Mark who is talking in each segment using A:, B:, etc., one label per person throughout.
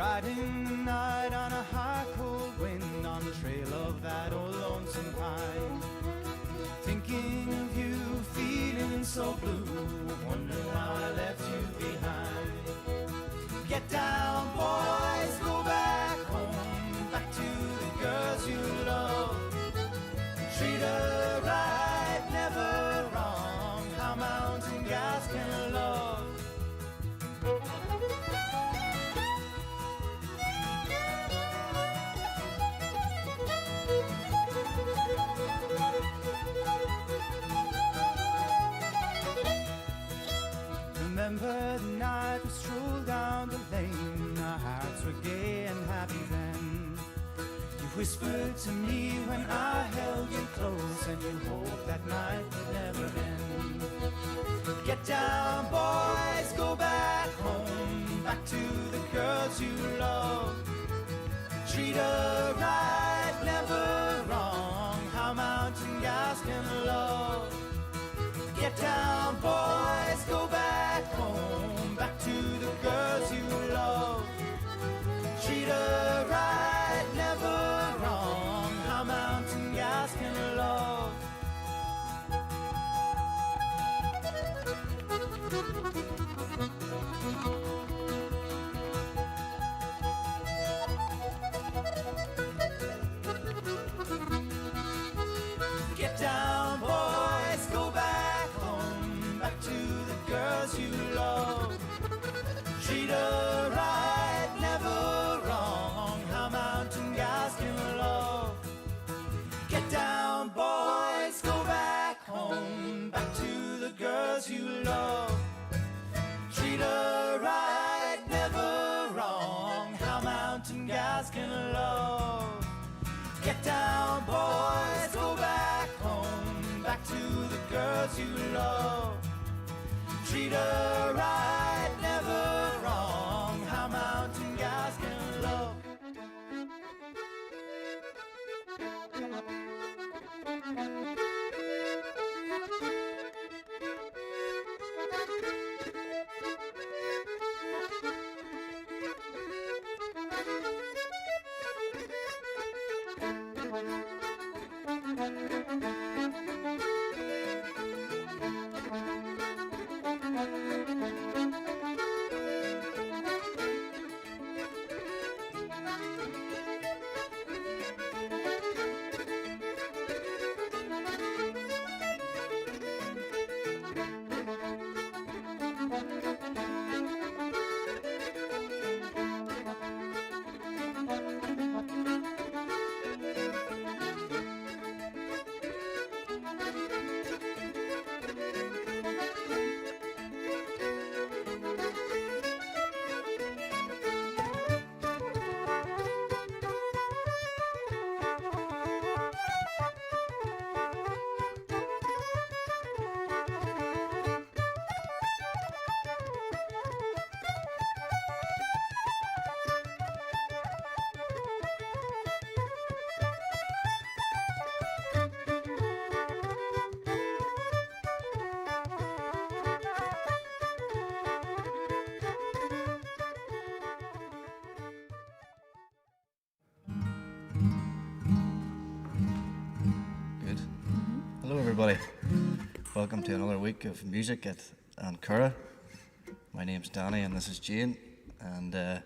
A: riding night on a high cold wind on the trail of that old lonesome pine. Thinking of you, feeling so blue, wondering how I left you behind. Get down, boys, go back home, back to the girls you love. Treat her right, never wrong, how mountain gas can love. Remember the night we strolled down the lane, our hearts were gay and happy then. You whispered to me when I held you close, and you hoped that night would never end. Get down, boys, go back home, back to the girls you love. Treat her right, never wrong, how mountain gas can love. Get down, boys, go back home, back to the girls you love. Treat her right, never wrong, how mountain gas can love. Get down, boys, go back home, back to the girls you love. Treat her right, never wrong, how mountain gas can love. Get down, boys, go back home, back to the girls you love. Treat her right, never wrong, how mountain gas can love. Get down, boys, go back home, back to the girls you love. Treat her right, never wrong, how mountain gas can love.
B: Everybody, welcome to another week of music at An Coire. My name's Danny and this is Jane, and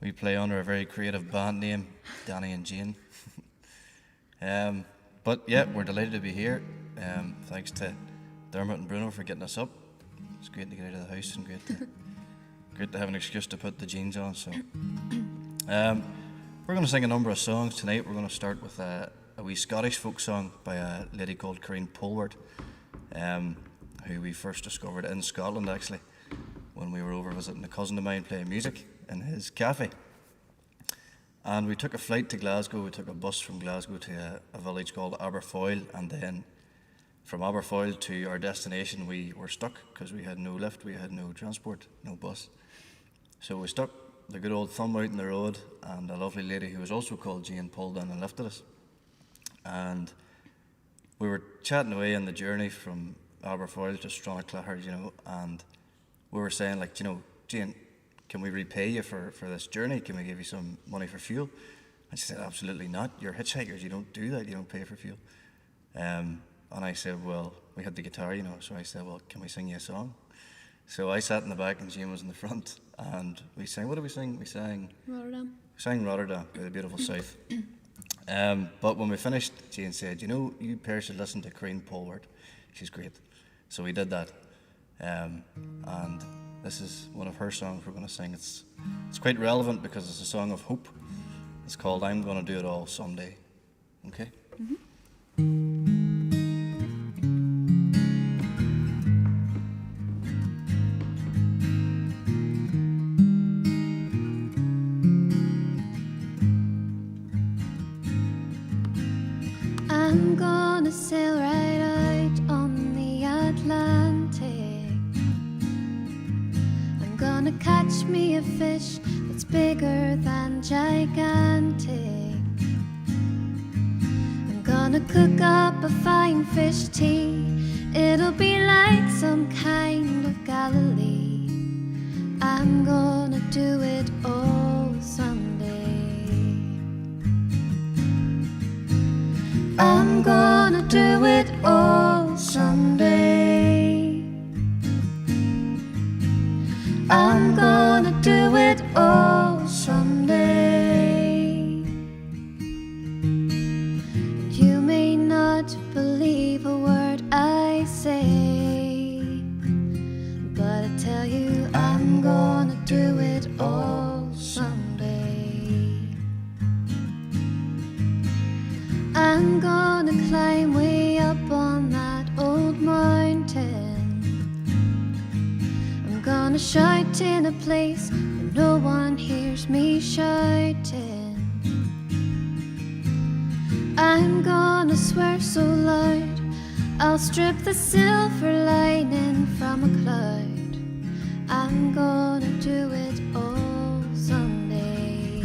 B: we play under a very creative band name, Danny and Jane. But yeah, we're delighted to be here. Thanks to Dermot and Bruno for getting us up. It's great to get out of the house and great to have an excuse to put the jeans on. So we're going to sing a number of songs tonight. We're going to start with a wee Scottish folk song by a lady called Corinne Polward, who we first discovered in Scotland actually when we were over visiting a cousin of mine playing music in his cafe. And we took a flight to Glasgow. We took a bus from Glasgow to a village called Aberfoyle, and then from Aberfoyle to our destination we were stuck because we had no lift, we had no transport, no bus. So we stuck the good old thumb out in the road, and a lovely lady who was also called Jane pulled in and lifted us. And we were chatting away on the journey from Aberfoyle to Stronaclaghar, you know, and we were saying, like, you know, Jane, can we repay you for this journey? Can we give you some money for fuel? And she said, absolutely not. You're hitchhikers. You don't do that. You don't pay for fuel. And I said, well, we had the guitar, you know. So I said, well, can we sing you a song? So I sat in the back and Jane was in the front. And we sang, what did we sing? We sang
C: Rotterdam.
B: We sang Rotterdam by the beautiful South. But when we finished, Jane said, you know, you pair should listen to Corinne Polward. She's great. So we did that. And this is one of her songs we're going to sing. It's quite relevant because it's a song of hope. It's called I'm Gonna Do It All Someday. Okay?
C: I'm gonna sail right out on the Atlantic. I'm gonna catch me a fish that's bigger than gigantic. I'm gonna cook up a fine fish tea. It'll be like some kind of Galilee. I'm gonna do it all someday. I'm gonna do it all someday. I'm gonna do it all someday. You may not believe a word I say, but I tell you I'm gonna do it all someday. I'm gonna climb way up on that old mountain. I'm gonna shout in a place where no one hears me shouting. I'm gonna swear so loud I'll strip the silver lining from a cloud. I'm gonna do it all someday.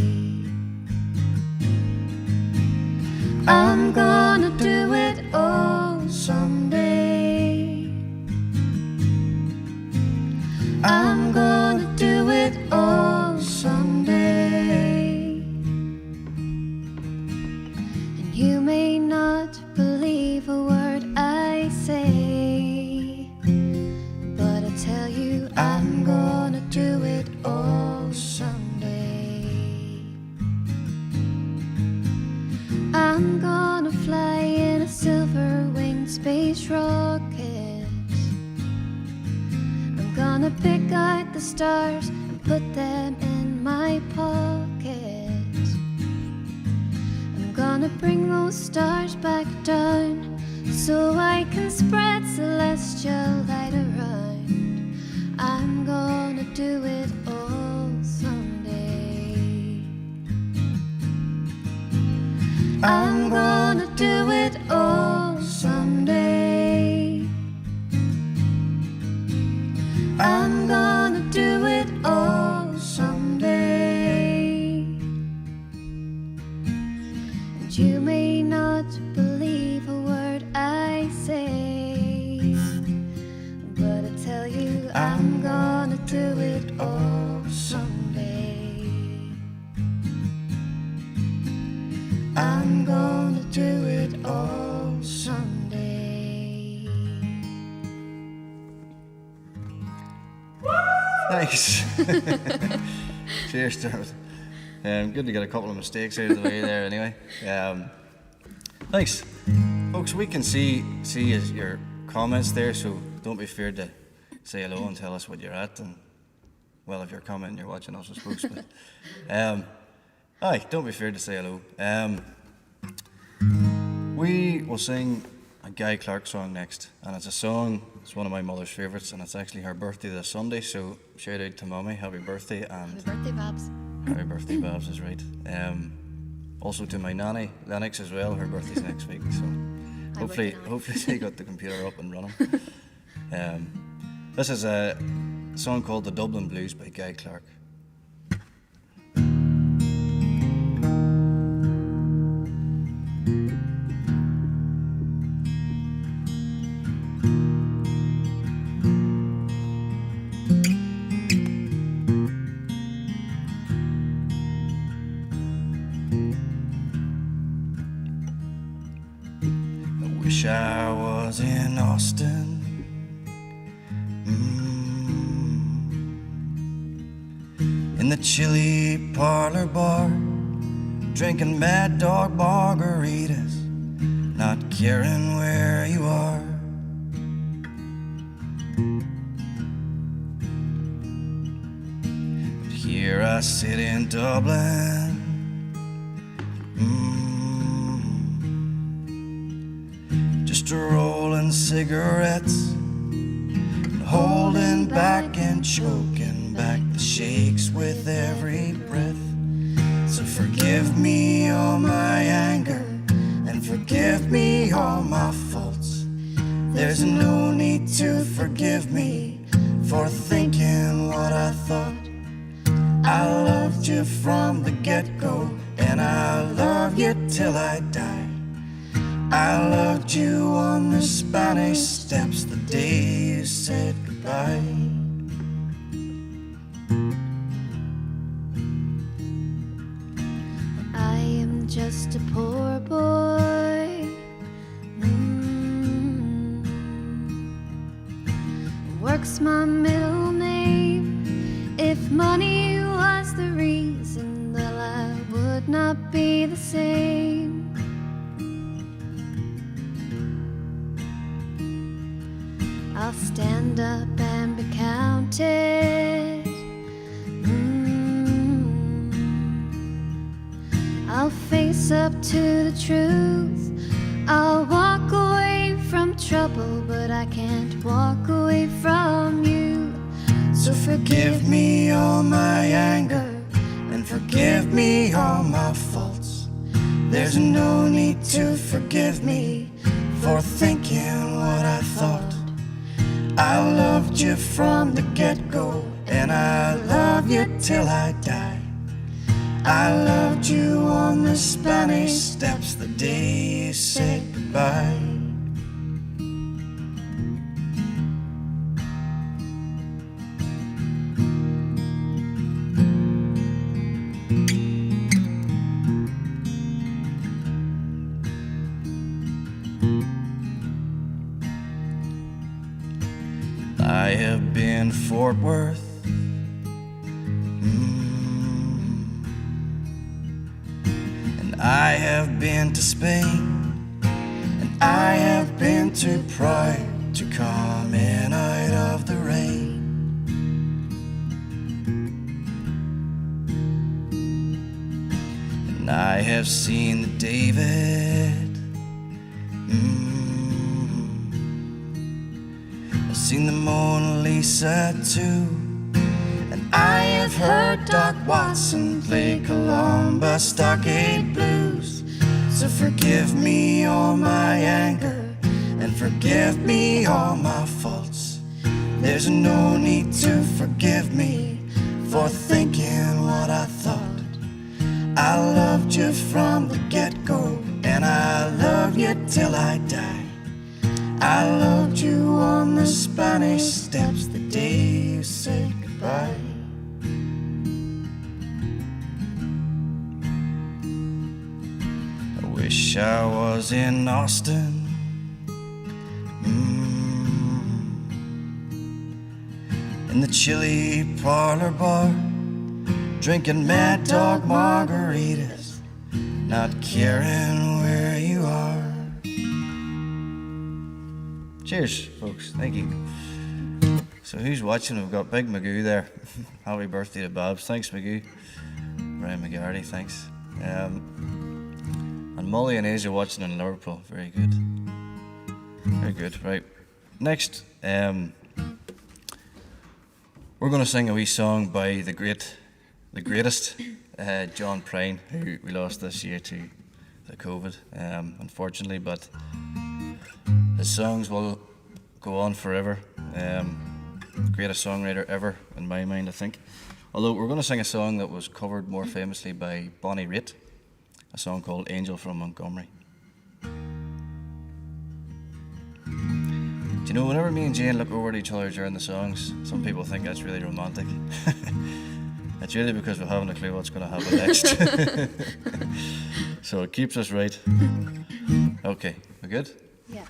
C: I'm gonna do it all someday. I'm gonna do it all someday. And you may not believe a word I say, but I tell you I'm gonna do it all someday. I'm gonna fly in a silver-winged space rocket. I'm gonna pick out the stars and put them in my pocket. I'm gonna bring those stars back down so I can spread celestial light around. I'm gonna do it all someday. I'm gonna do it all someday. I'm gonna do it all someday. And you may not believe a word I say, but I tell you I'm gonna do it all someday. I'm gonna do it all someday.
B: Thanks. Cheers, Dermot. Good to get a couple of mistakes out of the way there anyway. Thanks. Folks, we can see your comments there, so don't be feared to say hello and tell us what you're at. And, well, if you're commenting, you're watching us, I suppose. But, aye, don't be feared to say hello. We will sing a Guy Clark song next, and it's a song, it's one of my mother's favourites, and it's actually her birthday this Sunday, so shout out to Mummy, happy birthday. And
C: Happy birthday, Babs.
B: happy birthday, Babs, is right. Also to my nanny, Lennox, as well, her birthday's next week, so hopefully they got the computer up and running. This is a song called The Dublin Blues by Guy Clark. Wish I was in Austin. In the chilly parlor bar, drinking Mad Dog margaritas, not caring where you are. But here I sit in Dublin, just rolling cigarettes and holding back and choking back the shakes with every breath. So forgive me all my anger and forgive me all my faults. There's no need to forgive me for thinking what I thought. I loved you from the get-go and I love you till I die. I loved you on the Spanish steps the day you said goodbye.
C: I am just a poor boy, works my middle name. If money was the reason, well, I would not be the same. I'll stand up and be counted. I'll face up to the truth. I'll walk away from trouble, but I can't walk away from you. So forgive me all my anger and forgive me all my faults. There's no need to forgive me for thinking what I thought. I loved you from the get-go and I love you till I die. I loved you on the Spanish steps the day you said goodbye. I have been Fort Worth, and I have been to Spain, and I have been to Prague to come in out of the rain. And I have seen the David, I've seen the Mona Lisa too, and I have heard Doc Watson play Columbus Stockade Blues. So forgive me all my anger and forgive me all my faults. There's no need to forgive me for thinking what I thought. I loved you from the get-go and I love you till I die. I loved you on the Spanish steps the day you said goodbye. I wish I was in Austin, in the chilly parlor bar, drinking Mad Dog margaritas, not caring where you are. Cheers, folks. Thank you. So who's watching? We've got Big Magoo there. Happy birthday to Babs. Thanks, Magoo. Brian McGarty, thanks. And Molly and Asia watching in Liverpool. Very good. Very good. Right. Next, we're going to sing a wee song by the greatest John Prine, who we lost this year to the COVID, unfortunately, but his songs will go on forever. Greatest songwriter ever, in my mind, I think. Although we're going to sing a song that was covered more famously by Bonnie Raitt, a song called Angel from Montgomery. Do you know, whenever me and Jane look over at each other during the songs, some people think that's really romantic. It's really because we haven't a clue what's going to happen next. So it keeps us right. Okay, we good? Yeah.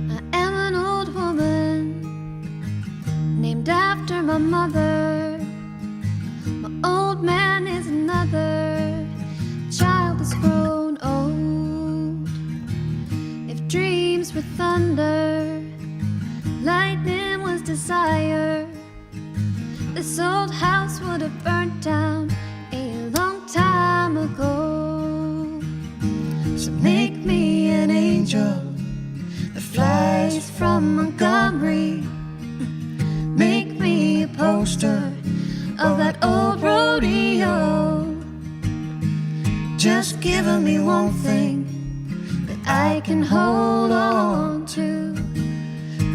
C: I am an old woman named after my mother. My old man is another. Child has grown old. If dreams were thunder, lightning was desire, this old house would have burnt down a long time ago. So make me an angel that flies from Montgomery. Make me a poster of that old rodeo. Just give me one thing that I can hold on to.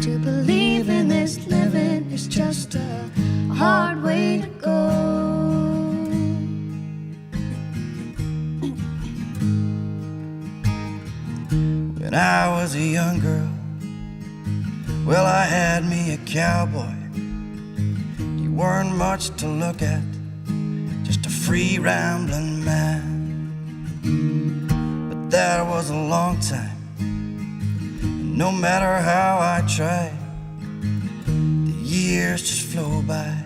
C: To believe in this living is just a hard way to go.
B: When I was a young girl, well, I had me a cowboy. You weren't much to look at, just a free rambling man. But that was a long time, and no matter how I tried, the years just flow by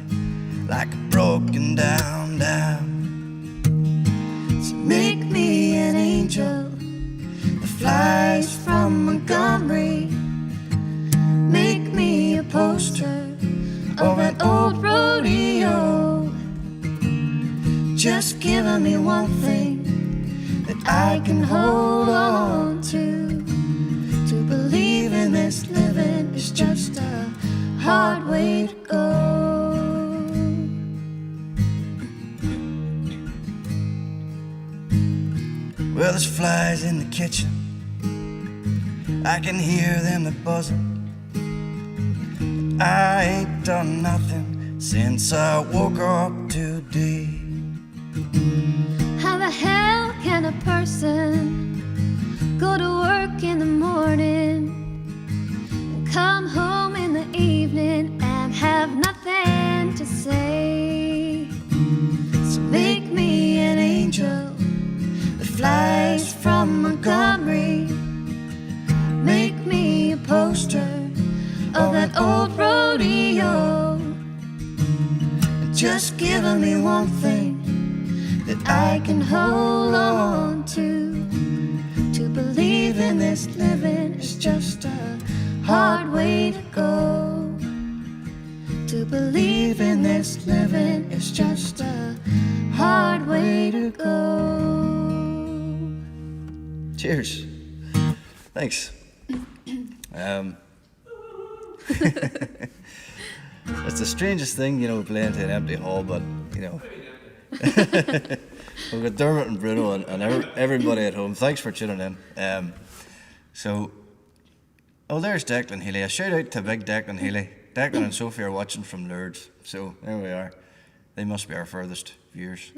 B: like a broken down dam. So make me an angel that flies from Montgomery. Make me a poster of that old rodeo. Just give me one thing that I can hold on to. To believe in this living is just a hard way to go. Well, there's flies in the kitchen, I can hear them a buzzing. I ain't done nothing since I woke up today.
C: How the hell can a person go to work in the morning and come home in the evening and have nothing to say? So make me an angel that flies from Montgomery. Make me a poster of that old rodeo. Just give me one thing that I can hold on to. To believe in this living is just a hard way to go. To believe in this living is just a hard way to go.
B: Cheers. Thanks. It's the strangest thing, you know, playing to an empty hall, but, you know. We've got Dermot and Bruno and everybody at home. Thanks for tuning in. There's Declan Healy. A shout out to big Declan Healy. Declan and Sophie are watching from Lourdes, so there we are. They must be our furthest viewers.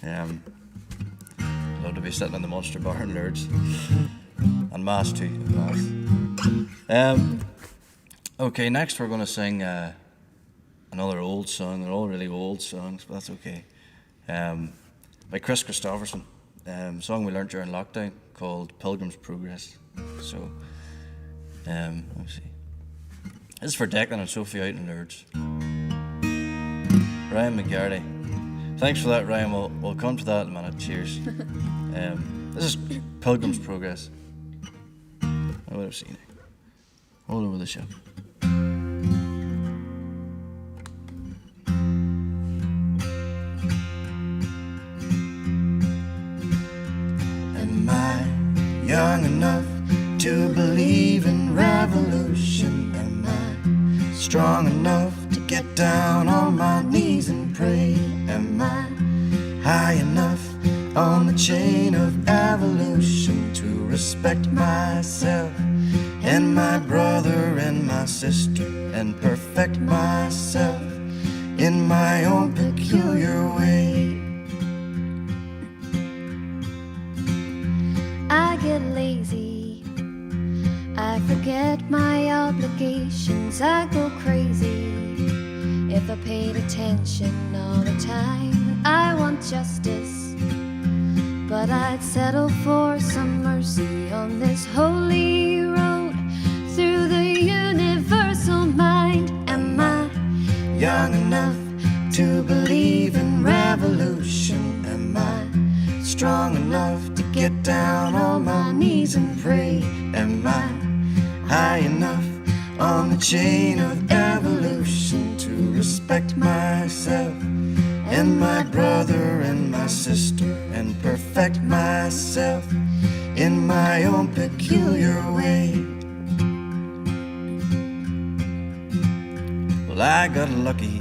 B: Love to be sitting in the Monster Bar in Lourdes. And Mass too. Mass. Okay, next we're going to sing another old song. They're all really old songs, but that's okay. By Chris Christopherson. Song we learnt during lockdown called Pilgrim's Progress. So, let me see. This is for Declan and Sophie out in Lourdes. Ryan McGarty. Thanks for that, Ryan. We'll come to that in a minute. Cheers. This is Pilgrim's Progress. I would have seen it all over the shop. Am I young enough to believe in revolution? Am I strong enough to get down on my knees and pray? Am I high enough on the chain of evolution to respect myself and my brother and my sister and perfect myself in my own peculiar way?
C: I get lazy I forget my obligations, I go crazy. If I paid attention all the time, I want justice. But I'd settle for some mercy on this holy road through the universal mind. Am I young enough to believe in revolution? Am I strong enough to get down on my knees and pray? Am I high enough on the chain of evolution to respect myself and my brother and my sister and perfect myself in my own peculiar way? Well, I got lucky.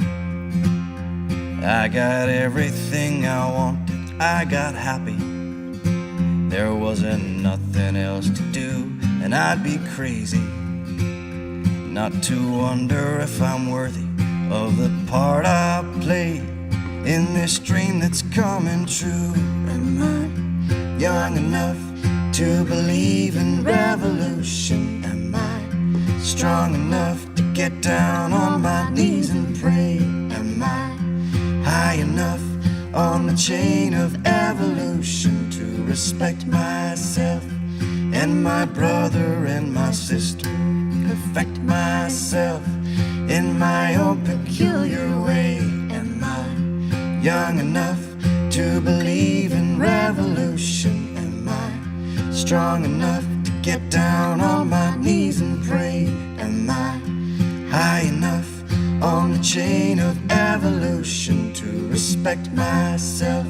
C: I got everything I wanted. I got happy. There wasn't nothing else to do, and I'd be crazy not to wonder if I'm worthy of the part I play in this dream that's coming true. Am I young enough to believe in revolution? Am I strong enough to get down on my knees and pray? Am I high enough on the chain of evolution to respect myself and my brother and my sister, perfect myself in my own peculiar way? Am I young enough to believe in revolution? Am I strong enough to get down on my knees and pray? Am I high enough on the chain of evolution to respect myself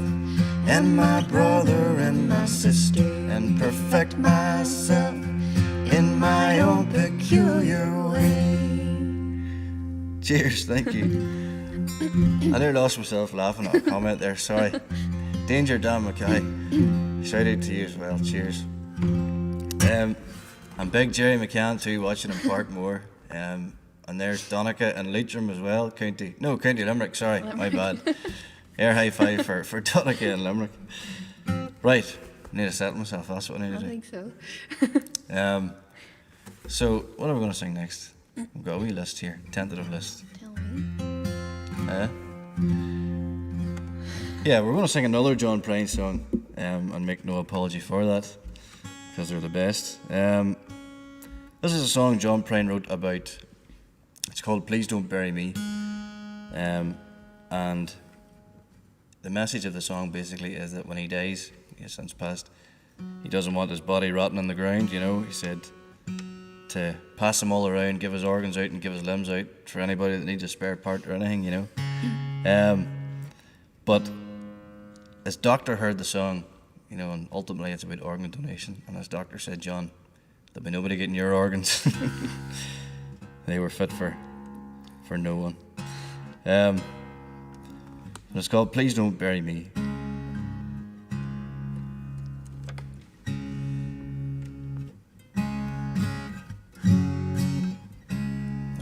C: and my brother and my sister and perfect myself in my own peculiar way?
B: Cheers, thank you. I nearly lost myself laughing at a comment there, sorry. Danger Dan McKay, shout out to you as well, cheers. I'm big Jerry McCann too, watching in Parkmore. And there's Donica and Leitrim as well, County Limerick, sorry, my bad. Air high five for Donica and Limerick. Right, I need to settle myself, that's what I need to do.
C: I think so.
B: So, what are we going to sing next? We've got a wee list here, tentative list.
C: Tell me.
B: Yeah, we're going to sing another John Prine song and make no apology for that, because they're the best. This is a song John Prine wrote about. It's called Please Don't Bury Me. And the message of the song basically is that when he dies, he has since passed, he doesn't want his body rotting on the ground, you know. He said to pass them all around, give his organs out and give his limbs out for anybody that needs a spare part or anything, you know. But his doctor heard the song, you know, and ultimately it's about organ donation. And his doctor said, John, there'll be nobody getting your organs. They were fit for no one. And it's called Please Don't Bury Me.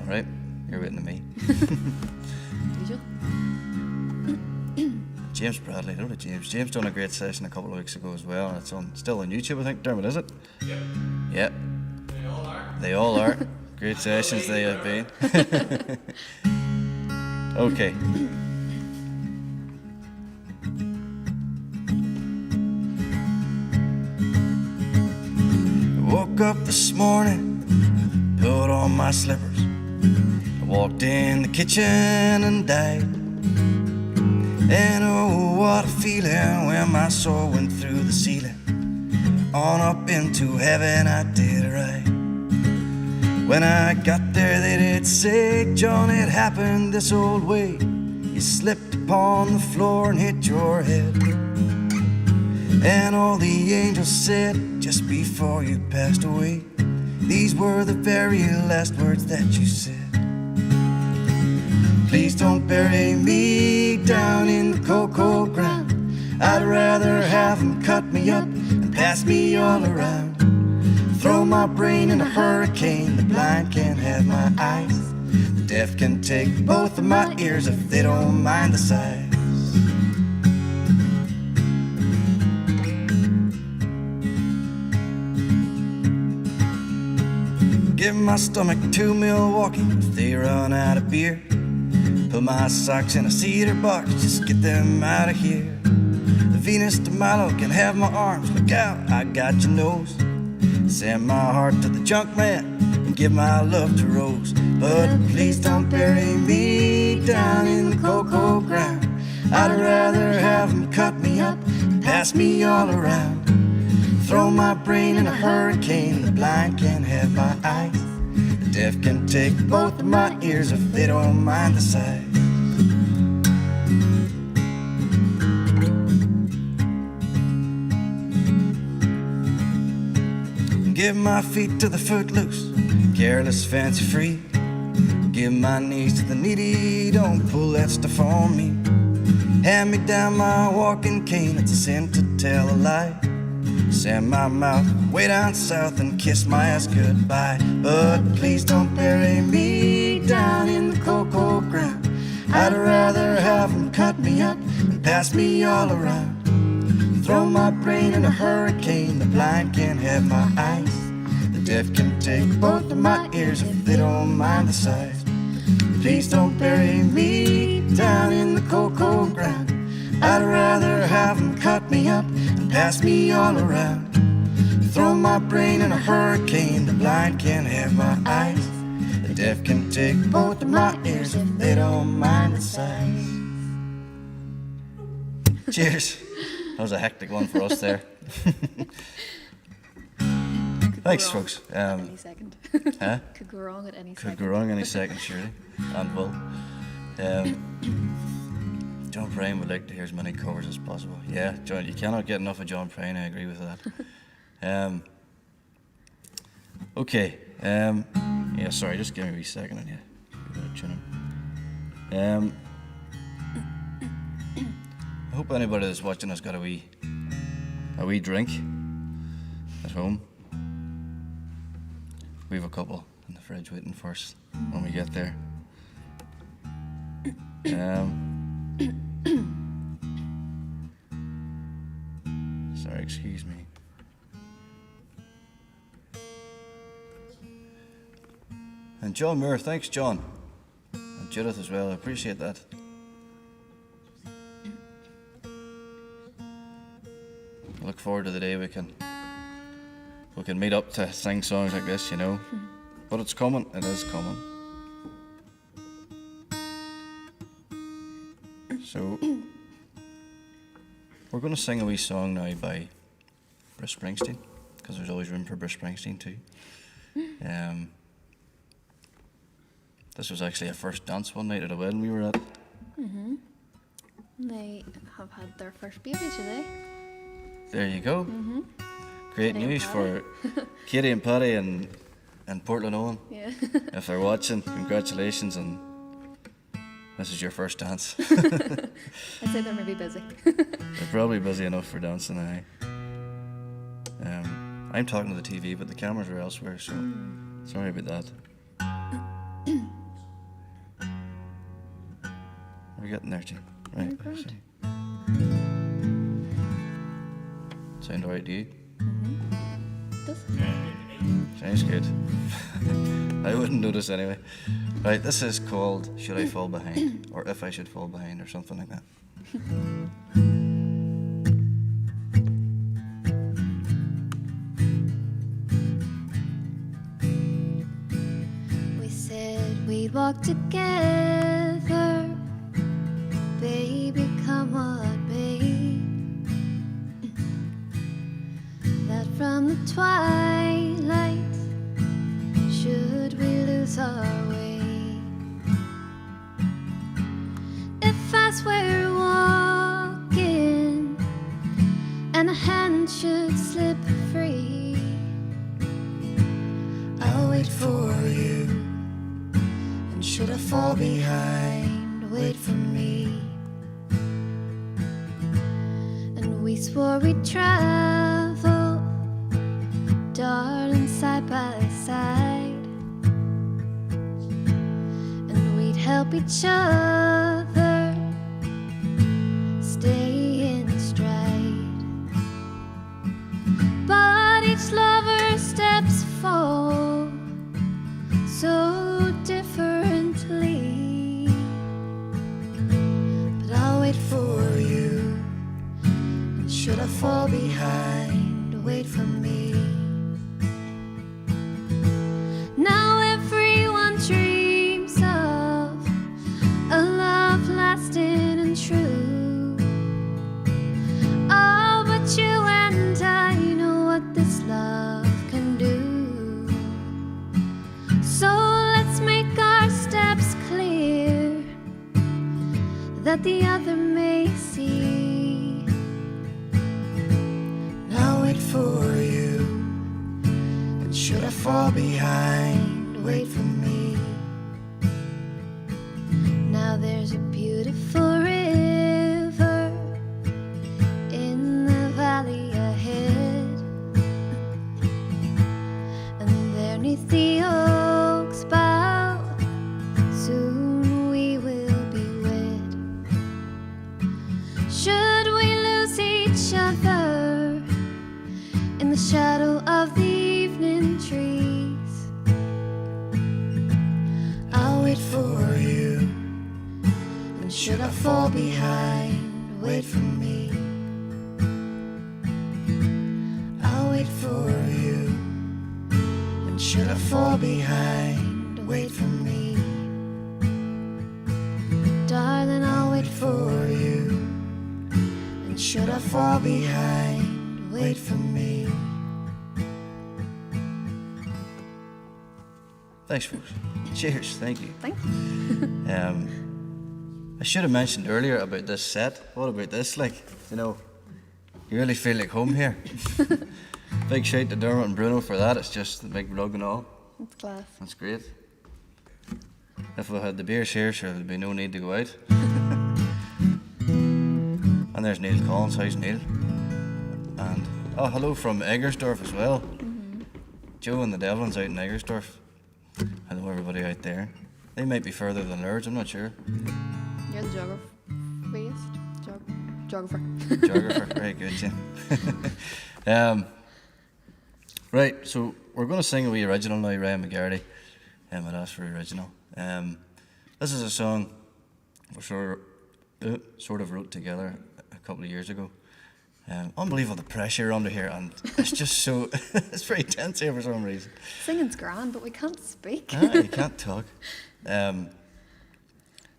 B: Alright, you're waiting to me.
C: Usual.
B: James Bradley, hello to James. James done a great session a couple of weeks ago as well, and it's still on YouTube, I think. Dermot, is it?
D: Yep.
B: Yep.
D: They all are.
B: They all are. Great sessions they have been. Okay. I woke up this morning, put on my slippers. I walked in the kitchen and died. And oh, what a feeling when my soul went through the ceiling. On up into heaven, I did right. When I got there, they did say, John, it happened this old way. You slipped upon the floor and hit your head. And all the angels said, just before you passed away, these were the very last words that you said. Please don't bury me down in the cold, cold ground. I'd rather have them cut me up and pass me all around. Throw my brain in a hurricane. The blind can't have my eyes. The deaf can take both of my ears if they don't mind the size. Give my stomach to Milwaukee if they run out of beer. Put my socks in a cedar box, just get them out of here. The Venus de Milo can have my arms, look out, I got your nose. Send my heart to the junk man and give my love to Rose. But please don't bury me down in the cocoa ground. I'd rather have them cut me up and pass me all around. Throw my brain in a hurricane, the blind can't have my eyes. The deaf can take both of my ears if they don't mind the size. Give my feet to the footloose, careless, fancy free. Give my knees to the needy, don't pull that stuff on me. Hand me down my walking cane, it's a sin to tell a lie. Send my mouth way down south and kiss my ass goodbye. But please don't bury me down in the cocoa ground. I'd rather have them cut me up and pass me all around. Throw my brain in a hurricane, the blind can't have my eyes. The deaf can take both of my ears if they don't mind the size. Please don't bury me down in the cocoa ground. I'd rather have them cut me up and pass me all around. Throw my brain in a hurricane, the blind can't have my eyes. The deaf can take both of my ears if they don't mind the size. Cheers. That was a hectic one for us there. Thanks, folks.
C: Any second.
B: Huh?
C: Could go wrong at any
B: Could
C: second.
B: go wrong any second, surely. And will. John Prine would like to hear as many covers as possible. Yeah, John, you cannot get enough of John Prine, I agree with that. Okay. Yeah, sorry, just give me a wee second on you. I hope anybody that's watching has got a wee drink at home. We have a couple in the fridge waiting for us when we get there. Sorry, excuse me. And John Moore, thanks John. And Judith as well, I appreciate that. I look forward to the day we can meet up to sing songs like this, you know. But it's coming, it is coming. So, we're going to sing a wee song now by Bruce Springsteen, because there's always room for Bruce Springsteen too. This was actually a first dance one night at a wedding we were at.
C: Mm-hmm. They have had their first baby today.
B: There you go.
C: Mm-hmm.
B: Great
C: Katie
B: news for Katie and Paddy and Portland Owen.
C: Yeah.
B: If they're watching, congratulations, and this is your first dance.
C: I'd say they're maybe busy.
B: They're probably busy enough for dancing now. I'm talking to the TV, but the cameras are elsewhere, so sorry about that. We're getting there too. Right.
C: Very good.
B: Sound alright to you?
C: Does?
B: Sounds good. I wouldn't notice anyway. Right, this is called Should I Fall Behind? Or If I Should Fall Behind, or something like that.
C: We said we'd walk together, baby, come what may. That from the twilight, should we lose our way, if as we're walking and a hand should slip free, I'll wait for you, and should I fall behind, wait for me. And we swore we'd travel, darling, side by side, and we'd help each other stay in stride. But each lover steps forward that the other may see.
A: Now wait for you, and should I fall behind, wait for me.
C: Now there's a beautiful river in the valley ahead, and there 'neath the oak's bough soon we will be wed. Should we lose each other in the shadow of the evening trees,
A: I'll wait for you, and should I fall behind, wait for me. I'll wait for you, and should I fall behind, wait for me.
C: darling, I'll wait for you.
A: And should I fall behind, wait for me.
B: Thanks, folks. Cheers. Thank you.
C: Thank you.
B: I should have mentioned earlier about this set. What about this? Like, you know, you really feel like home here. Big shout to Dermot and Bruno for that. It's just the big rug and all.
C: That's class.
B: That's great. If we had the beers here, sure, there'd be no need to go out. And there's Neil Collins. How's Neil? And, oh, hello from Eggersdorf as well. Joe and the Devlins out in Eggersdorf. Hello, everybody out there. They might be further than Lourdes, I'm not sure.
D: You're the geographer.
B: Geographer, very good, yeah. Right, so we're going to sing a wee original now, Ryan McGarry. I'd asked for original. This is a song we sort of wrote together a couple of years ago. Unbelievable the pressure under here, and it's just so, it's very tense here for some reason.
D: Singing's grand, but we can't speak.
B: You can't talk.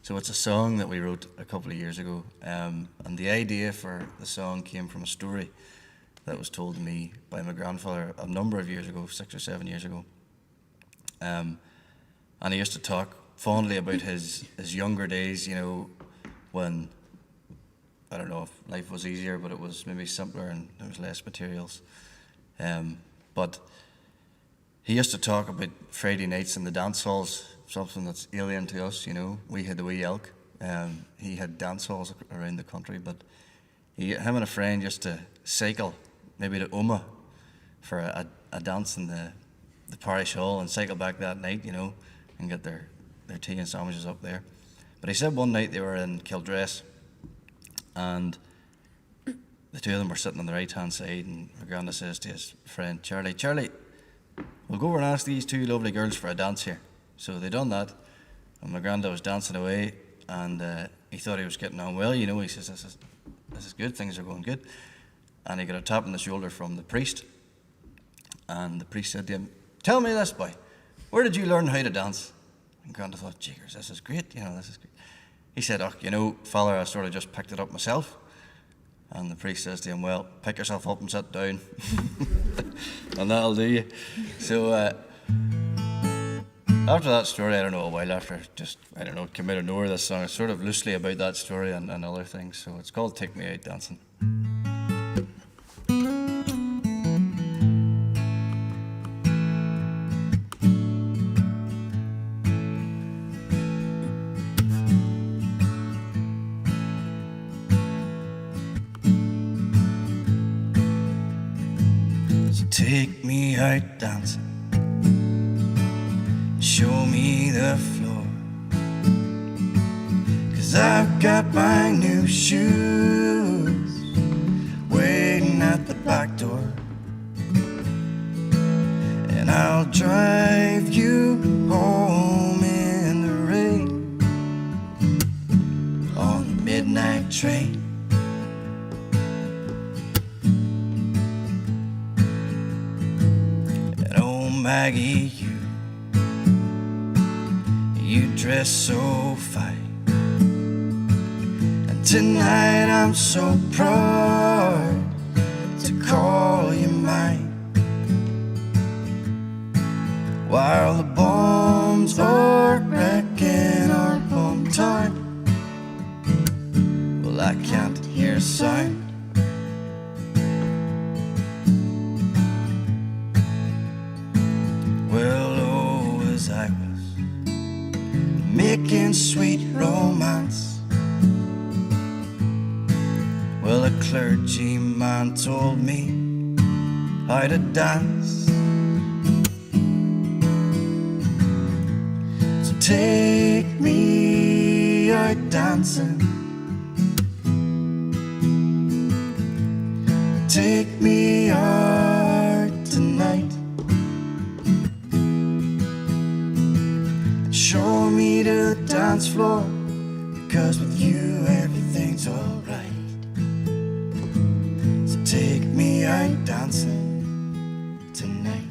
B: So it's a song that we wrote a couple of years ago, and the idea for the song came from a story that was told to me by my grandfather a number of years ago, 6 or 7 years ago. And he used to talk fondly about his younger days, you know, when, I don't know if life was easier, but it was maybe simpler and there was less materials. But he used to talk about Friday nights in the dance halls, something that's alien to us, you know. We had the wee elk. He had dance halls around the country, but him and a friend used to cycle, maybe to Oma, for a dance in the parish hall and cycle back that night, you know, and get their tea and sandwiches up there. But he said one night they were in Kildress, and the two of them were sitting on the right-hand side, and my granddad says to his friend, Charlie, we'll go over and ask these two lovely girls for a dance here. So they done that, and my granddad was dancing away, and he thought he was getting on well, you know. He says, this is good, things are going good. And he got a tap on the shoulder from the priest, and the priest said to him, tell me this, boy, where did you learn how to dance? And granddad thought, jeegers, this is great, you know, this is great. He said, oh, you know, father, I sort of just picked it up myself. And the priest says to him, well, pick yourself up and sit down. And that'll do you. So after that story, I don't know, a while after, just, I don't know, it came out of nowhere, this song. It's sort of loosely about that story and other things. So it's called Take Me Out Dancing. Take me out dancing, show me the floor, 'cause I've got my new shoes waiting at the back door, and I'll drive you home in the rain on the midnight train. Maggie, you dress so fine, and tonight I'm so proud to call you mine, while the bombs are wrecking our hometown. I can't hear a sound. Well, oh, as I was making sweet romance, well, a clergyman told me how to dance. So take me out dancing, take me out tonight, and show me the dance floor, because with you everything's alright. So take me out dancing tonight.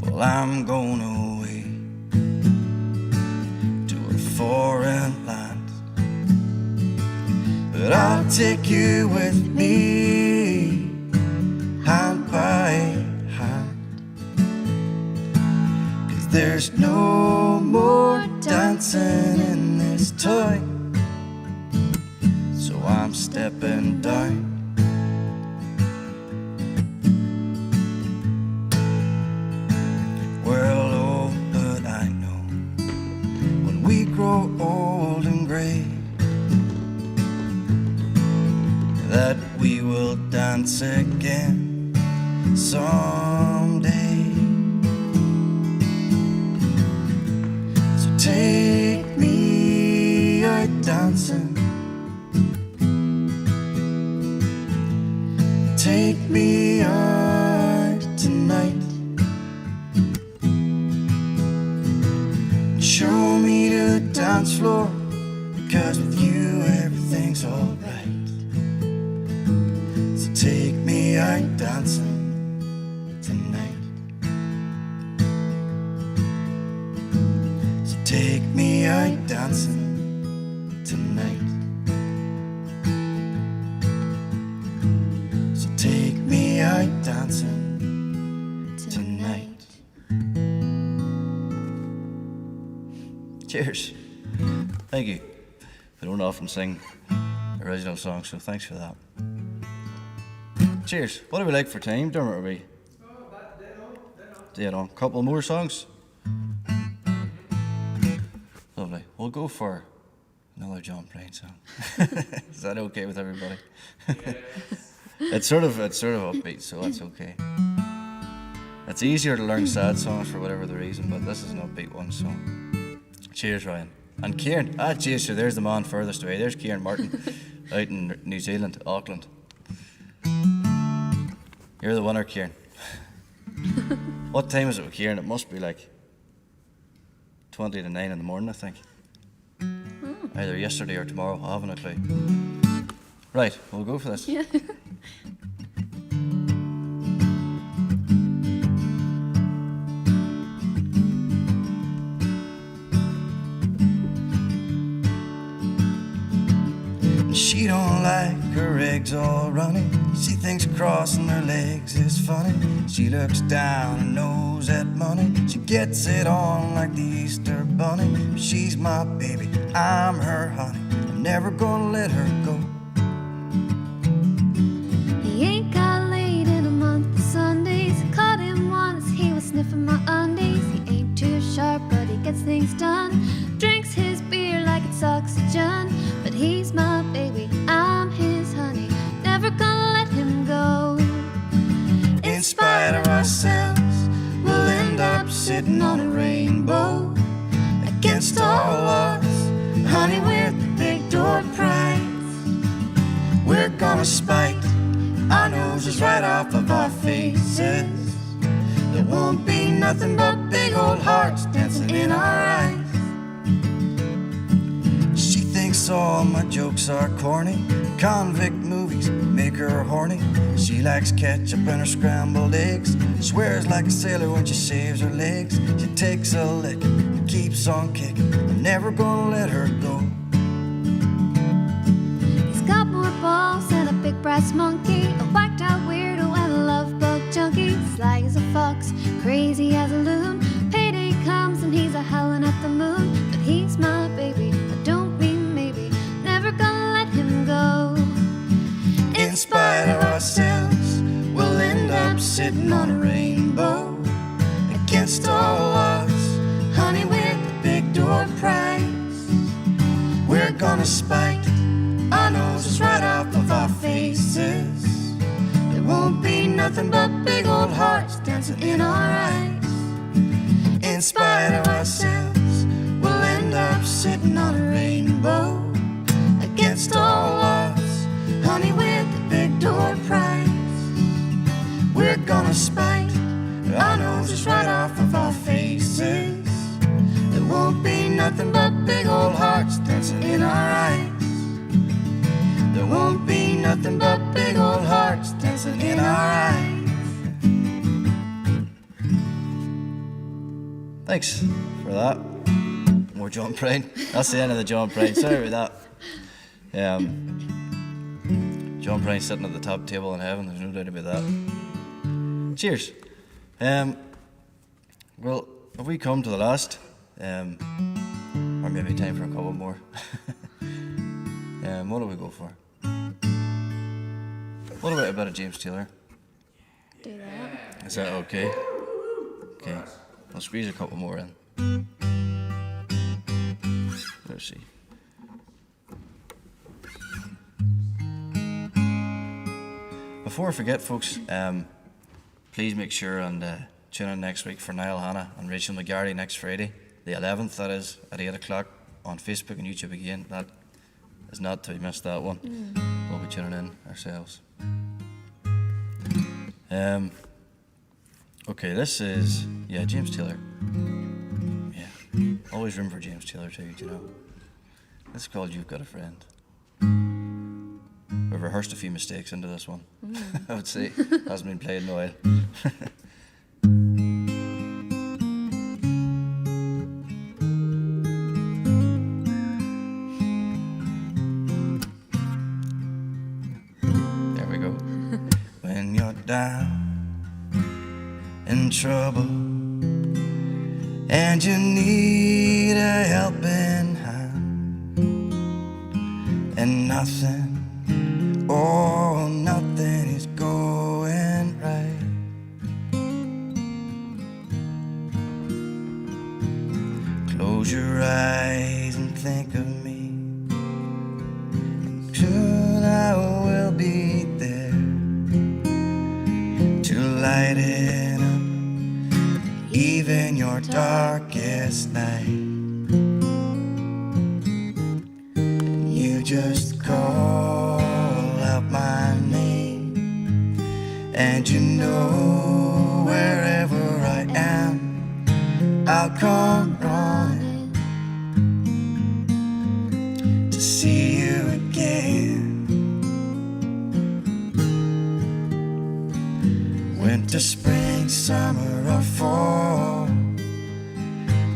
B: Well, I'm going away to a foreign land, but I'll take you with me, hand by hand, 'cause there's no more dancing in this toy, so I'm stepping down. Well, oh, but I know when we grow old and grey that we will dance again someday. So take me out dancing, take me out tonight, show me the dance floor, because with you everything's alright. So take me out dancing tonight. So take me out dancing tonight. So take me out dancing tonight. Cheers. Thank you. We don't often sing original songs, so thanks for that. Cheers. What do we like for time, Dermot? Are we dead on? Couple more songs? Lovely. We'll go for another John Plain song. Is that okay with everybody? It's sort of upbeat, so that's okay. It's easier to learn sad songs for whatever the reason, but this is an upbeat one, so cheers, Ryan. And Kieran, cheers, so there's the man furthest away. There's Kieran Martin out in New Zealand, Auckland. You're the winner, Kieran. What time is it with Kieran? It must be like 20 to 9 in the morning, I think. Either yesterday or tomorrow, I haven't a clue. Right, we'll go for this.
D: Yeah.
B: She don't like her eggs all runny. She thinks crossing her legs is funny. She looks down her nose at money. She gets it on like the Easter bunny. She's my baby, I'm her honey. I'm never gonna let her go.
C: He ain't got laid in a month of Sundays. Caught him once, he was sniffing my undies. He ain't too sharp, but he gets things done. Drinks his beer like it's oxygen. But he's my baby, I'm his honey. Never gonna let him go.
B: In spite of ourselves, we'll end up sitting on a rainbow. Against all odds, honey, we're the big door prize. We're gonna spike our noses right off of our faces. There won't be nothing but big old hearts dancing in our eyes. She thinks all my jokes are corny. Convict movies make her horny. She likes ketchup in her scrambled eggs. Swears like a sailor when she shaves her legs. She takes a lick and keeps on kicking. I'm never gonna let her go.
C: He's got more balls than a big brass monkey. A whacked out weirdo and a love bug junkie. Sly as a fox, crazy as a loon. Payday comes and he's a howling
A: ourselves, we'll end up sitting on a rainbow against all odds, honey, with the big door prize. We're gonna spike our noses right off of our faces. There won't be nothing but big old hearts dancing in our eyes. In spite of ourselves, we'll end up sitting on a rainbow against all odds, honey, with the big door prize. We're gonna spike our noses right off of our faces. There won't be nothing but big old hearts dancing in our eyes. There won't be nothing but big old hearts dancing in our eyes.
B: Thanks for that. More John Prine. That's the end of the John Prine. Sorry about that. John Prine sitting at the top table in heaven. There's no doubt about that. Cheers. Well, have we come to the last? Or maybe time for a couple more. What do we go for? What about a bit of James Taylor?
D: Do that.
B: Is that okay? Okay. I'll squeeze a couple more in. Let's see. Before I forget, folks, please make sure and tune in next week for Niall Hanna and Rachel McGarry next Friday, the 11th, that is, at 8 o'clock on Facebook and YouTube again. That is not to be missed, that one. We'll be tuning in ourselves. Okay, this is, James Taylor. Yeah, always room for James Taylor too, you know. This is called You've Got a Friend. We've rehearsed a few mistakes into this one. I would say, hasn't been played in a while. There we go. When you're down in trouble and you need a helping hand, and nothing, oh, nothing is going right. Close your eyes and think of me, and soon I will be there to lighten up even your darkest night. And you just call out my name, and you know wherever I am, I'll come running to see you again. Winter, spring, summer or fall,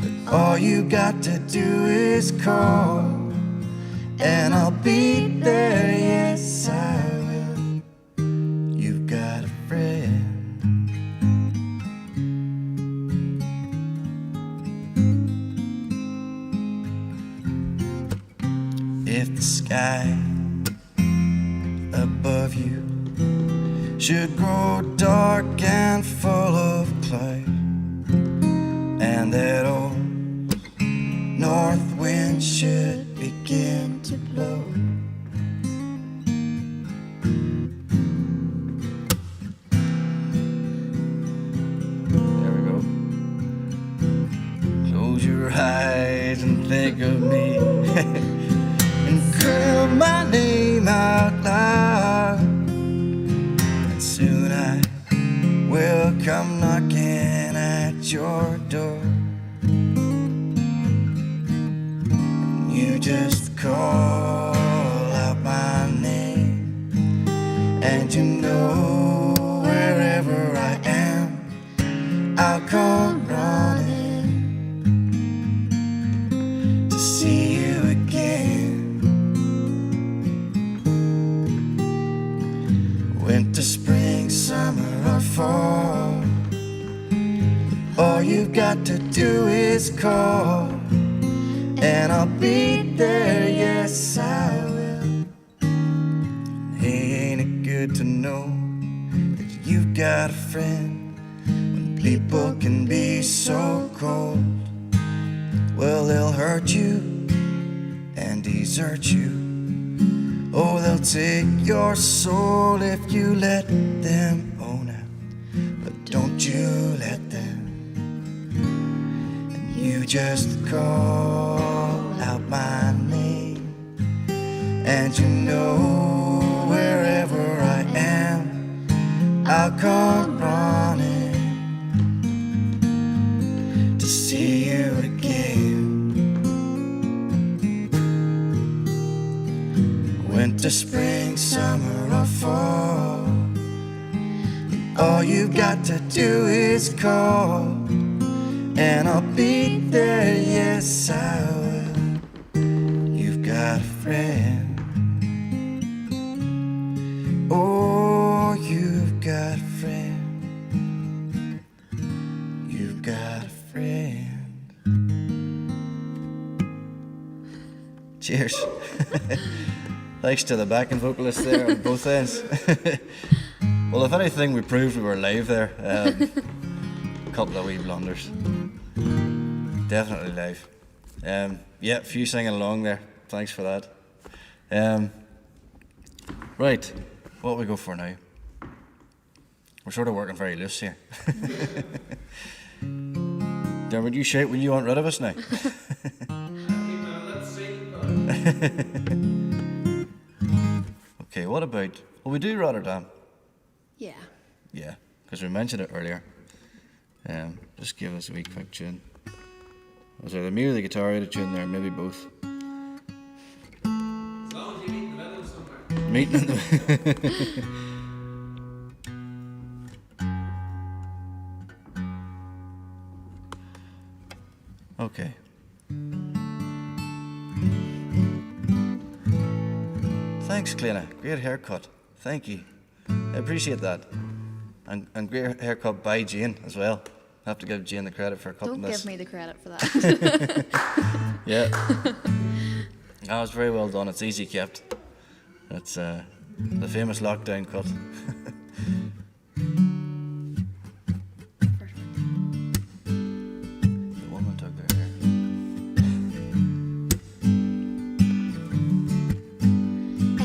B: but all you got to do is call, and I'll be there, yes I will. You've got a friend. If the sky above you should grow dark and full of cloud, and that old north wind should begin to blow, there we go. Close your eyes and think of me and call my name out loud, and soon I will come knocking at your door. You just call out my name, and you know wherever I am, I'll come running to see you again. Winter, spring, summer or fall, all you've got to do is call, and I'll be there, yes I will. Hey, ain't it good good to know that you've got a friend when people can be so cold. Well, they'll hurt you and desert you. Oh, they'll take your soul if you let them own it. But don't you let them. And you just call out my name, and you know wherever I am, I'll come running to see you again. Winter, spring, summer, or fall, all you've got to do is call, and I'll be there, yes I will. You've got a friend. Oh, you've got a friend. You've got a friend. Cheers. Thanks to the backing vocalist there on both ends. Well, if anything, we proved we were live there. A couple of wee blunders. Definitely live. Yeah, a few singing along there. Thanks for that. Right, what we go for now? We're sort of working very loose here. Dermot, you shout when you want rid of us now. Okay, what about... Will we do Rotterdam?
D: Yeah.
B: Yeah, because we mentioned it earlier. Just give us a wee quick tune. Was either me or the guitar out of tune there, maybe both.
E: As long as you meet in the middle somewhere.
B: Meeting in the... Okay. Thanks, Clina. Great haircut. Thank you. I appreciate that. And great haircut by Jane as well. I have to give Jane the credit for cutting
D: Don't
B: this.
D: give me the credit for that.
B: Yeah. That was very well done. It's easy kept. It's the famous lockdown cut. The woman took her hair.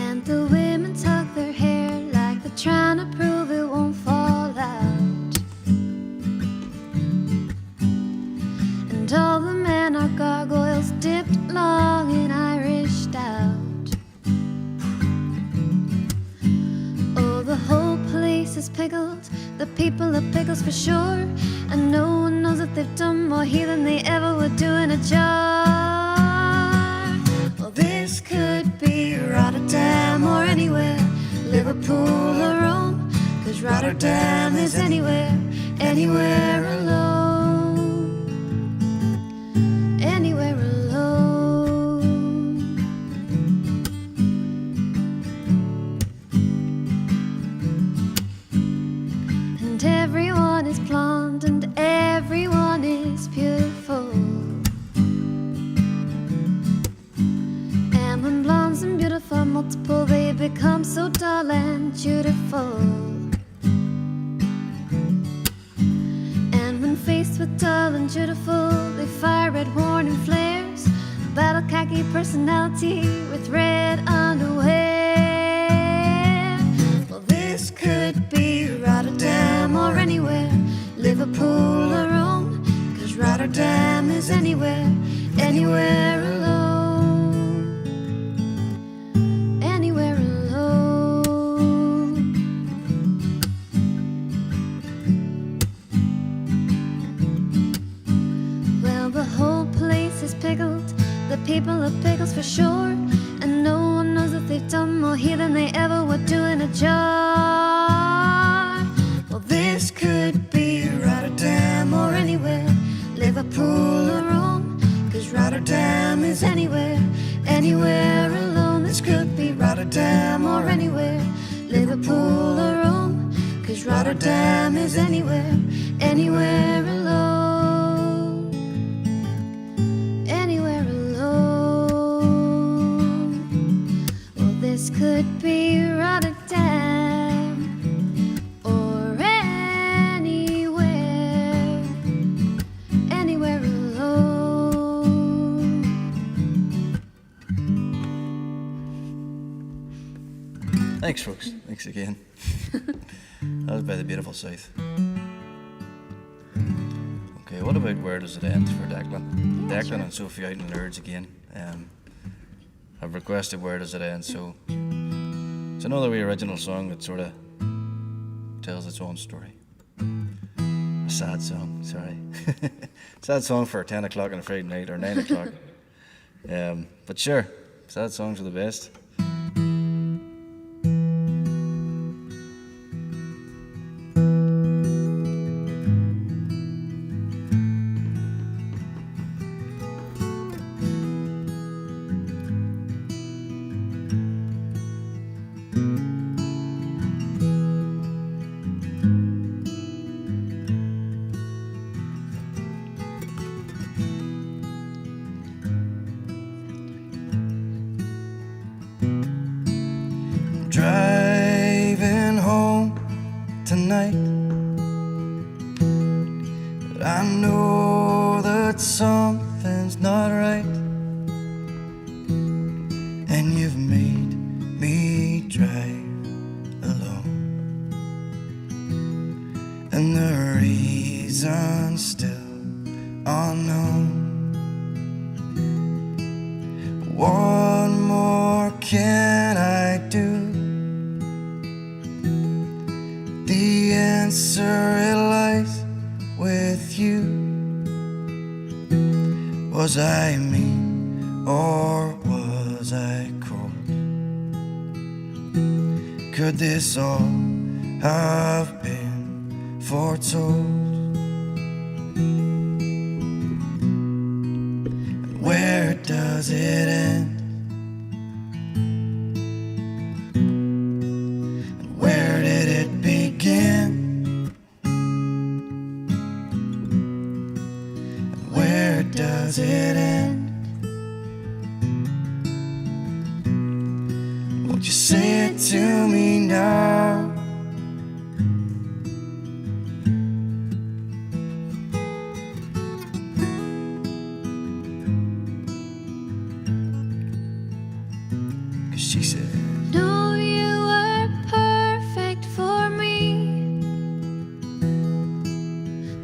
C: And the women tuck their hair like they're trying to prove it won't fall out. And all the men are gargoyles dipped long in Irish stout. Oh, the whole place is pickled, the people are pickles for sure. And no one knows that they've done more here than they ever would do in a jar. Well, this could be Rotterdam or anywhere, Liverpool or Rome, 'cause Rotterdam is anywhere, anywhere alone, anywhere alone. And everyone is blonde and everyone is beautiful. And when blondes and beautiful are multiple, they become so dull and dutiful. And when faced with dull and dutiful, they fire red horn and flares, battle khaki personality with red underwear. Well, this could be Rotterdam or anywhere, Liverpool or Rome, 'cause Rotterdam is anywhere, anywhere alone, anywhere alone. Well, the whole place is pickled, the people are pickles for sure. And no one knows that they've done more here than they ever would do in a jar. Well, this could be Rotterdam or anywhere, Liverpool or Rome, 'cause Rotterdam is anywhere, anywhere alone. This could be Rotterdam or anywhere, Liverpool or Rome, 'cause Rotterdam is anywhere, anywhere alone, anywhere alone. Well, this could be Rotterdam
B: Thanks, folks. Thanks again. That was by the beautiful South. Okay, what about Where Does It End for Declan?
D: Yeah,
B: Declan
D: sure.
B: and Sophie out in Lourdes again. I've requested Where Does It End, so it's another wee original song that sort of tells its own story. A sad song, sorry. Sad song for 10 o'clock on a Friday night or 9 o'clock. But sure, sad songs are the best. Driving home tonight, but I know that something's not right, and you've made me drive alone, and the reason's still unknown. What more can I do? The answer, it lies with you. Was I mean or was I cold? Could this all have been foretold? And where does it end? And where did it begin? And where does it end? Won't you say it to me now? She said,
C: No, you were perfect for me,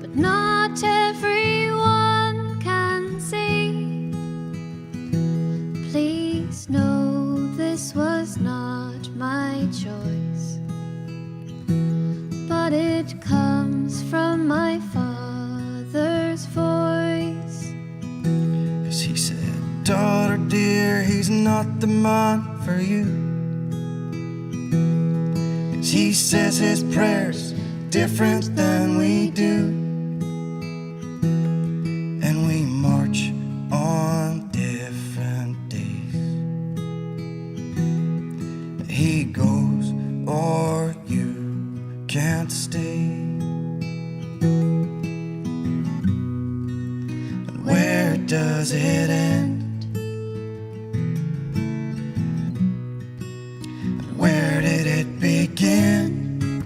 C: but not everyone can see. Please know this was not my choice, but it comes from my father's voice.
B: 'cause he said, daughter dear, he's not the man for you. 'Cause he says his prayers different than we do, and we march on different days. He goes or you can't stay. And where does it end? Where did it begin?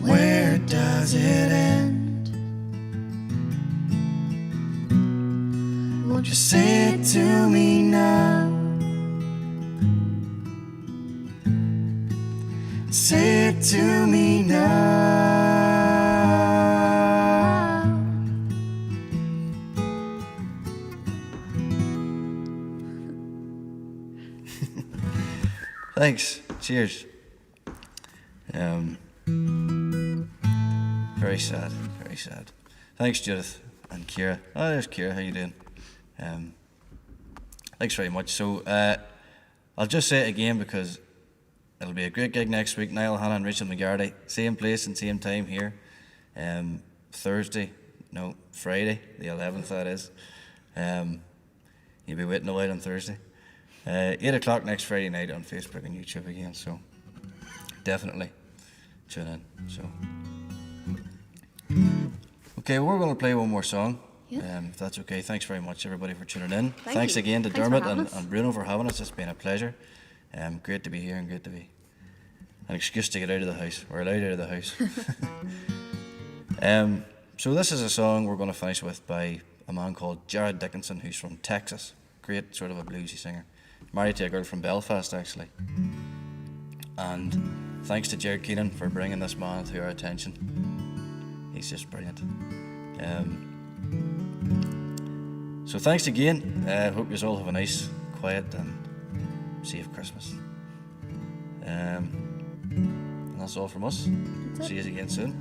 B: Where does it end? Won't you say it to me now? Say it to me now. Thanks. Cheers. Very sad. Very sad. Thanks, Judith and Ciara. Oh, there's Ciara. How you doing? Thanks very much. So I'll just say it again because it'll be a great gig next week. Niall Hanna and Rachel McGarty, same place and same time here. Friday, the 11th. That is. You'll be waiting a while on Thursday. 8 o'clock next Friday night on Facebook and YouTube again, so definitely tune in. So, okay, we're going to play one more song, if that's okay. Thanks very much, everybody, for tuning in. Thanks
D: you.
B: again to
D: Thanks for
B: Dermot
D: having
B: and,
D: us.
B: and Bruno for having us. It's been a pleasure. Great to be here and great to be an excuse to get out of the house. We're allowed out of the house. So this is a song we're going to finish with by a man called Jared Dickinson, who's from Texas. Great, sort of a bluesy singer. Married to a girl from Belfast, actually. And thanks to Jared Keenan for bringing this man to our attention. He's just brilliant. So thanks again. Hope you all have a nice, quiet and safe Christmas. And that's all from us.
D: That's
B: See
D: it.
B: you again soon.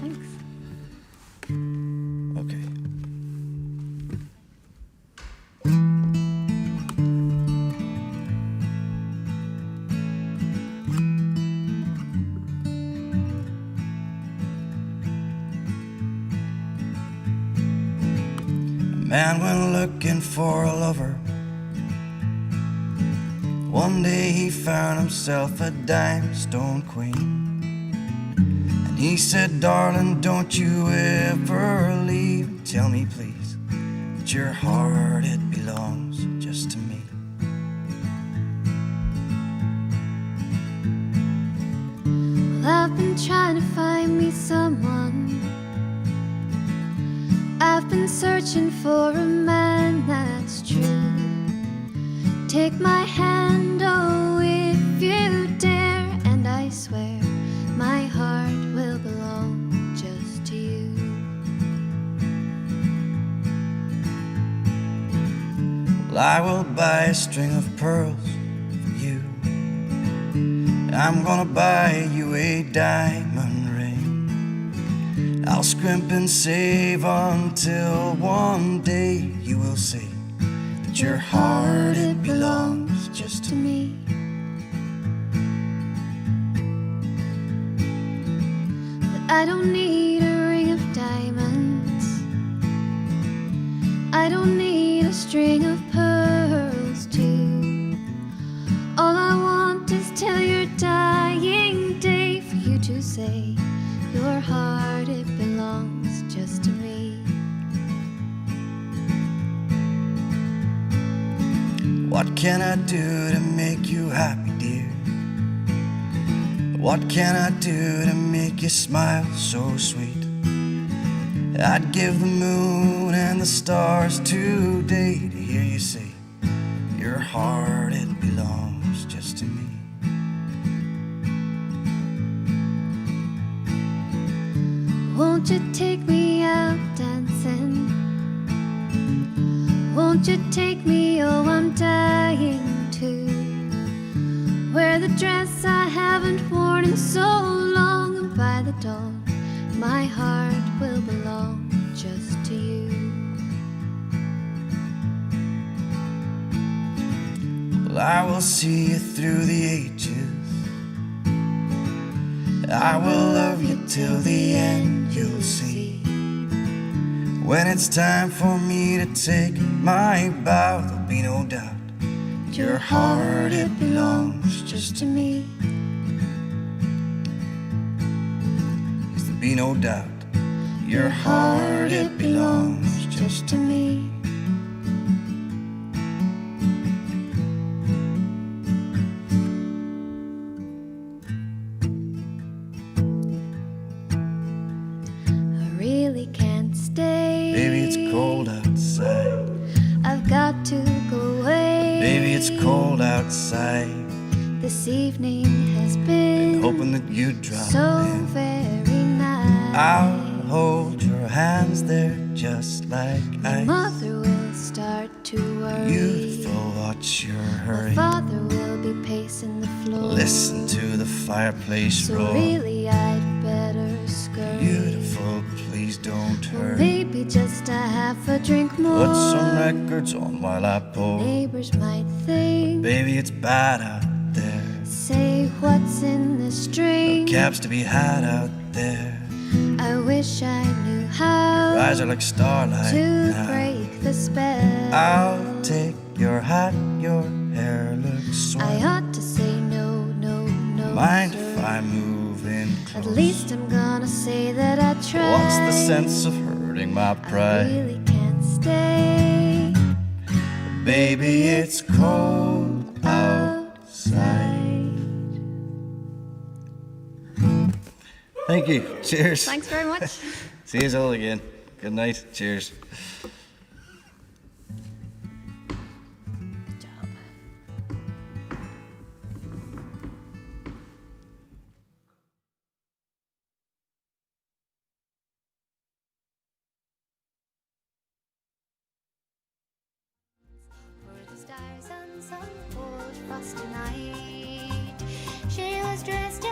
D: Thanks.
B: Okay. Man went looking for a lover. One day he found himself a dime stone queen. And he said, darling, don't you ever leave. Tell me please that your heart, it belongs just to me.
C: Well, I've been trying to find me someone. I've been searching for a man that's true. Take my hand, oh, if you dare, and I swear my heart will belong just to you.
B: Well, I will buy a string of pearls for you. I'm gonna buy you a diamond ring. I'll scrimp and save until one day you will see that your heart, it belongs just to me.
C: But I don't need a ring of diamonds. I don't need a string of pearls too. All I want is till your dying day for you to say your heart, it belongs just to me.
B: What can I do to make you happy, dear? What can I do to make you smile so sweet? I'd give the moon and the stars today to hear you say your heart, it belongs just to me.
C: Won't you take me out dancing? Won't you take me, oh, I'm dying to wear the dress I haven't worn in so long, and by the dawn my heart will belong just to you.
B: Well, I will see you through the ages. I will love you till the end, you'll see. When it's time for me to take my bow, there'll be no doubt your heart, it belongs just to me. Yes, there'll be no doubt your heart, it belongs just to me.
C: I really can't stay.
B: Baby, it's cold outside.
C: I've got to go away.
B: Baby, it's cold outside.
C: This evening has been
B: Hoping that you drop
C: so
B: in.
C: very nice.
B: I'll hold your hands, they're just like
C: My
B: ice.
C: mother will start to worry.
B: Beautiful, what's your
C: My
B: hurry?
C: father will be pacing the floor.
B: Listen to the fireplace
C: So
B: roar.
C: really I'd better scurry.
B: Beautiful, please don't
C: Or
B: hurry.
C: maybe just a half a drink more.
B: Put some records on while I pour.
C: Neighbors might think,
B: Baby, it's bad out there.
C: say what's in this drink.
B: Cabs to be had out there.
C: I wish I knew how
B: Eyes are like starlight
C: to
B: now.
C: break the spell.
B: I'll take your hat, your hair looks swell.
C: I ought to say no, no, no.
B: Mind
C: sir.
B: if I move in close?
C: At least I'm gonna say that I tried.
B: What's the sense of hurting my
C: I
B: pride?
C: really can't stay
B: Baby, it's cold outside. Thank you. Cheers.
D: Thanks very much.
B: See you all again. Good night. Cheers.
D: Good job.
C: across tonight. She was dressed